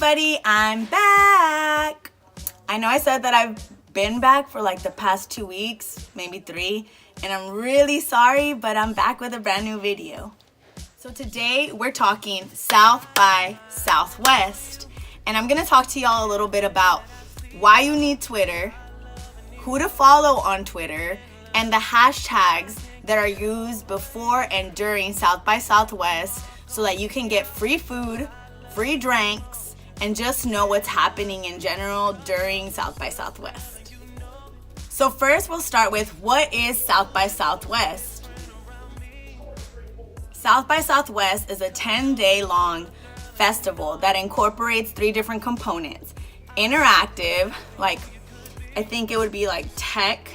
everybody, I'm back. I know I said that I've been back for like the past 2 weeks, maybe 3, and I'm really sorry, but I'm back with a brand new video. So today we're talking South by Southwest, and I'm gonna talk to y'all a little bit about why you need Twitter, who to follow on Twitter, and the hashtags that are used before and during South by Southwest so that you can get free food, free drinks, and just know what's happening in general during South by Southwest. So first we'll start with what is South by Southwest. South by Southwest is a 10-day long festival that incorporates 3 different components. Interactive, like I think it would be like tech,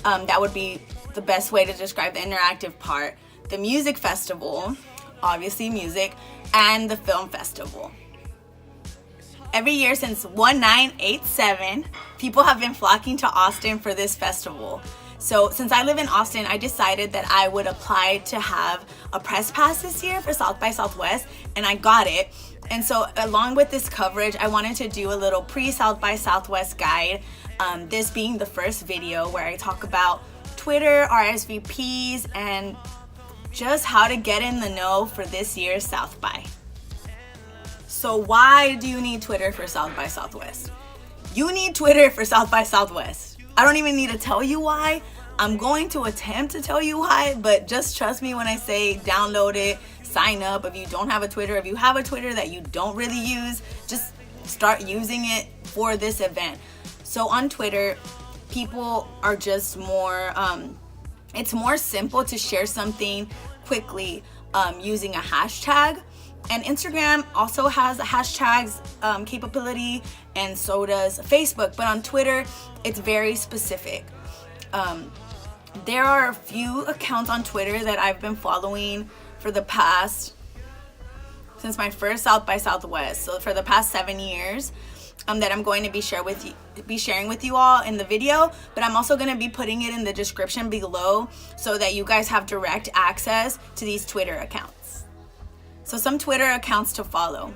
that would be the best way to describe the interactive part. The music festival, obviously music, and the film festival. Every year since 1987, people have been flocking to Austin for this festival. So since I live in Austin, I decided that I would apply to have a press pass this year for South by Southwest, and I got it. And so along with this coverage, I wanted to do a little pre-South by Southwest guide, this being the first video where I talk about Twitter, RSVPs, and just how to get in the know for this year's South by. So why do you need Twitter for South by Southwest? You need Twitter for South by Southwest. I don't even need to tell you why. I'm going to attempt to tell you why, but just trust me when I say download it, sign up. If you don't have a Twitter, if you have a Twitter that you don't really use, just start using it for this event. So on Twitter, people are just more, it's more simple to share something quickly using a hashtag. And Instagram also has a hashtags capability, and so does Facebook. But on Twitter, it's very specific. There are a few accounts on Twitter that I've been following for the past, since my first South by Southwest, so for the past 7 years, that I'm going to be sharing with you all in the video, but I'm also going to be putting it in the description below so that you guys have direct access to these Twitter accounts. So some Twitter accounts to follow.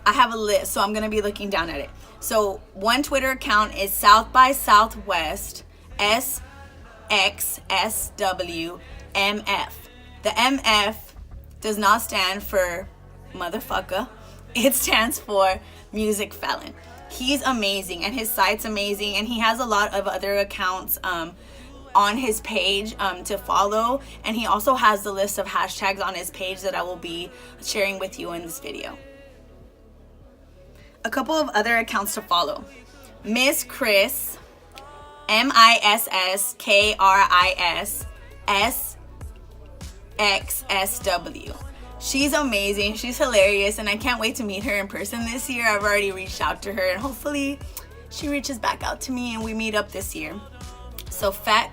I have a list, so I'm going to be looking down at it. So one Twitter account is South by Southwest SXSW MF. The MF does not stand for motherfucker. It stands for Music Felon. He's amazing, and his site's amazing, and he has a lot of other accounts on his page to follow, and he also has the list of hashtags on his page that I will be sharing with you in this video. A couple of other accounts to follow. Miss Chris, MISSKRIS SXSW. She's amazing, she's hilarious, and I can't wait to meet her in person this year. I've already reached out to her, and hopefully she reaches back out to me and we meet up this year. So Fest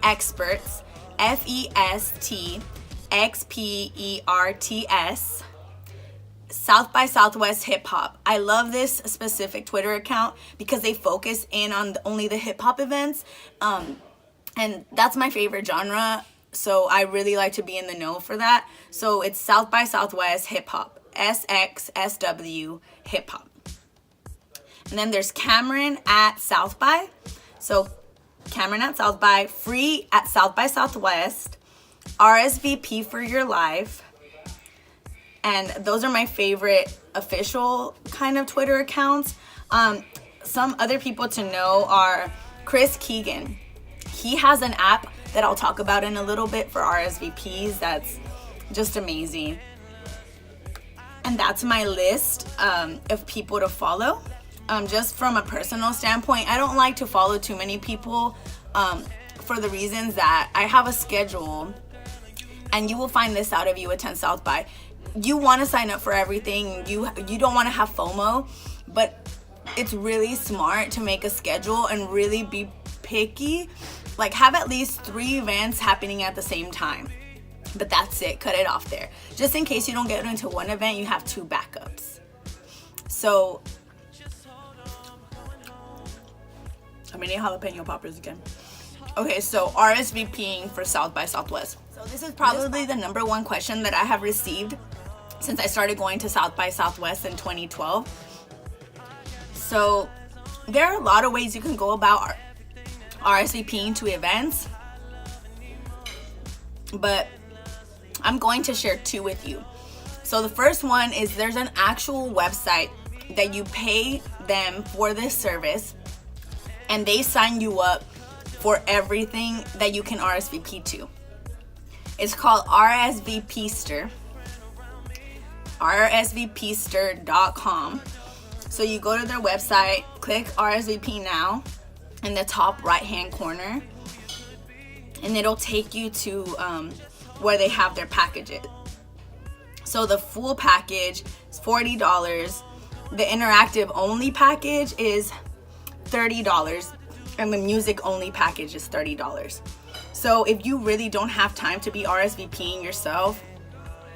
Experts, FESTXPERTS, South by Southwest Hip Hop. I love this specific Twitter account because they focus in on only the hip hop events, and that's my favorite genre. So I really like to be in the know for that. So it's South by Southwest Hip Hop, SXSW Hip Hop. And then there's Cameron at South by. So Cameron at South by, free at South by Southwest, RSVP for your life. And those are my favorite official kind of Twitter accounts. Some other people to know are Chris Keegan. He has an app that I'll talk about in a little bit for RSVPs. That's just amazing. And that's my list of people to follow. Just from a personal standpoint, I don't like to follow too many people for the reasons that I have a schedule, and you will find this out if you attend South by. You want to sign up for everything. You don't want to have FOMO, but it's really smart to make a schedule and really be picky. Like, have at least 3 events happening at the same time. But that's it. Cut it off there. Just in case you don't get into one event, you have 2 backups. So, I'm gonna need jalapeno poppers again. Okay, so RSVPing for South by Southwest. So this is probably the #1 question that I have received since I started going to South by Southwest in 2012. So there are a lot of ways you can go about RSVPing to events, but I'm going to share 2 with you. So the first one is there's an actual website that you pay them for this service, and they sign you up for everything that you can RSVP to. It's called RSVPster, RSVPster.com. So you go to their website, click RSVP now in the top right hand corner, and it'll take you to where they have their packages. So the full package is $40. The interactive only package is $30, and the music only package is $30. So if you really don't have time to be RSVPing yourself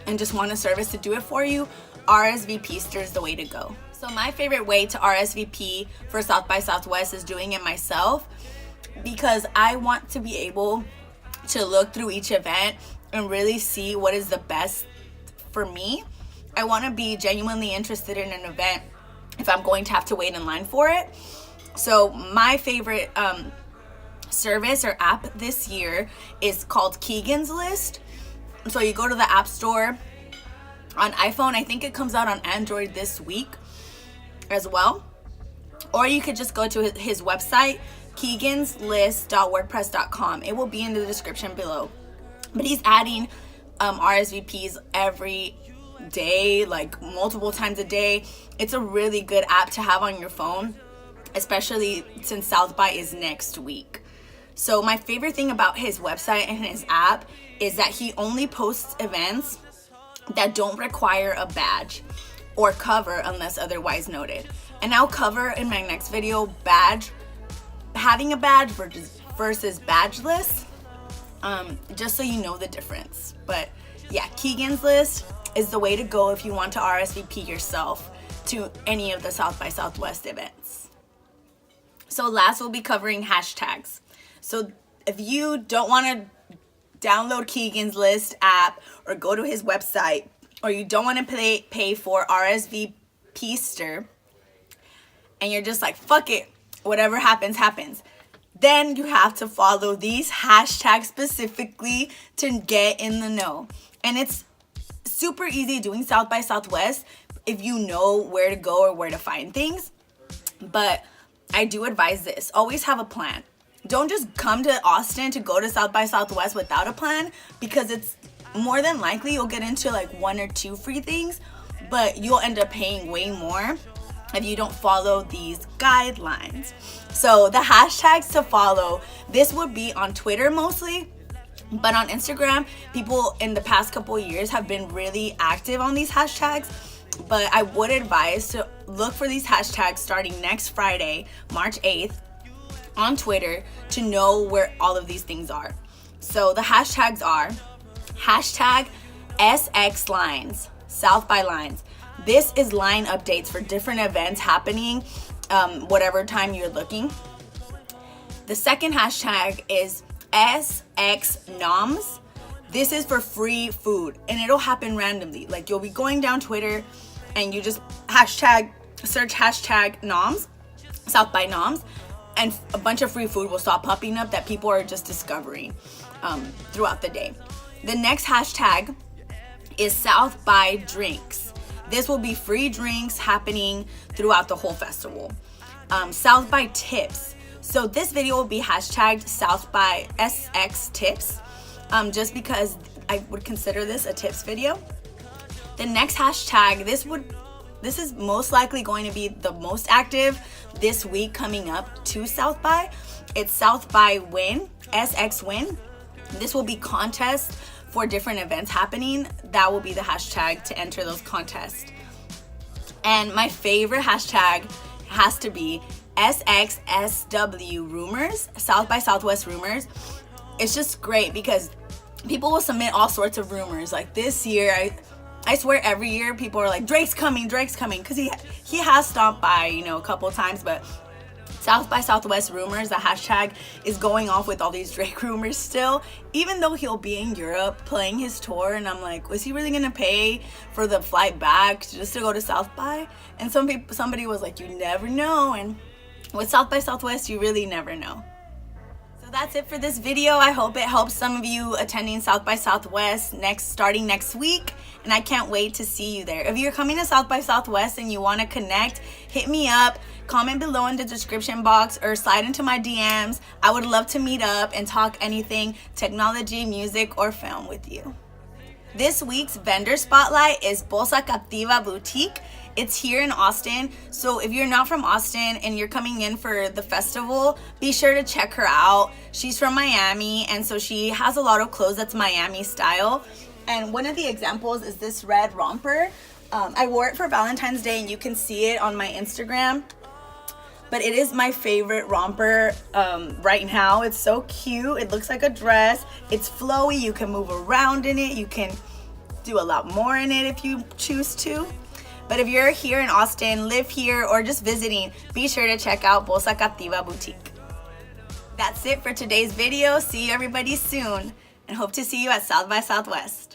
and just want a service to do it for you, RSVPster is the way to go. So my favorite way to RSVP for South by Southwest is doing it myself, because I want to be able to look through each event and really see what is the best for me. I want to be genuinely interested in an event if I'm going to have to wait in line for it. So my favorite service or app this year is called Keegan's List. So you go to the App Store on iPhone. I think it comes out on Android this week as well. Or you could just go to his website, keeganslist.wordpress.com. It will be in the description below. But he's adding RSVPs every day, like multiple times a day. It's a really good app to have on your phone, especially since South by is next week. So my favorite thing about his website and his app is that he only posts events that don't require a badge or cover unless otherwise noted. And I'll cover in my next video having a badge versus badgeless, just so you know the difference. But yeah, Keegan's List is the way to go if you want to RSVP yourself to any of the South by Southwest events. So last, we'll be covering hashtags. So if you don't want to download Keegan's List app or go to his website, or you don't want to pay for RSVPster, and you're just like, fuck it, whatever happens, happens, then you have to follow these hashtags specifically to get in the know. And it's super easy doing South by Southwest if you know where to go or where to find things. But I do advise this. Always have a plan. Don't just come to Austin to go to South by Southwest without a plan, because it's more than likely you'll get into like 1 or 2 free things, but you'll end up paying way more if you don't follow these guidelines. So the hashtags to follow, this would be on Twitter mostly, but on Instagram, people in the past couple of years have been really active on these hashtags. But I would advise to look for these hashtags starting next Friday, March 8th, on Twitter to know where all of these things are. So the hashtags are hashtag SX Lines, South by Lines. This is line updates for different events happening, whatever time you're looking. The second hashtag is SXNoms. This is for free food, and it'll happen randomly. Like, you'll be going down Twitter and you just search hashtag Noms, South by Noms, and a bunch of free food will start popping up that people are just discovering throughout the day. The next hashtag is South by Drinks. This will be free drinks happening throughout the whole festival. South by Tips. So this video will be hashtagged South by SX Tips, just because I would consider this a tips video. The next hashtag, this is most likely going to be the most active this week coming up to South by. It's South by Win, SX Win. This will be contests for different events happening. That will be the hashtag to enter those contests. And my favorite hashtag has to be SXSW Rumors, South by Southwest Rumors. It's just great because people will submit all sorts of rumors. Like this year, I swear every year people are like, Drake's coming, because he has stopped by, a couple of times, but South by Southwest rumors, the hashtag is going off with all these Drake rumors still, even though he'll be in Europe playing his tour. And I'm like, was he really gonna pay for the flight back just to go to South by? And somebody was like, you never know. And with South by Southwest, you really never know. So that's it for this video. I hope it helps some of you attending South by Southwest starting next week, and I can't wait to see you there. If you're coming to South by Southwest and you want to connect, hit me up, comment below in the description box, or slide into my DMs. I would love to meet up and talk anything technology, music, or film with you. This week's vendor spotlight is Bolsa Captiva Boutique. It's here in Austin, so if you're not from Austin and you're coming in for the festival, be sure to check her out. She's from Miami, and so she has a lot of clothes that's Miami style. And one of the examples is this red romper. I wore it for Valentine's Day, and you can see it on my Instagram. But it is my favorite romper right now. It's so cute. It looks like a dress. It's flowy. You can move around in it. You can do a lot more in it if you choose to. But if you're here in Austin, live here, or just visiting, be sure to check out Bolsa Captiva Boutique. That's it for today's video. See you everybody soon, and hope to see you at South by Southwest.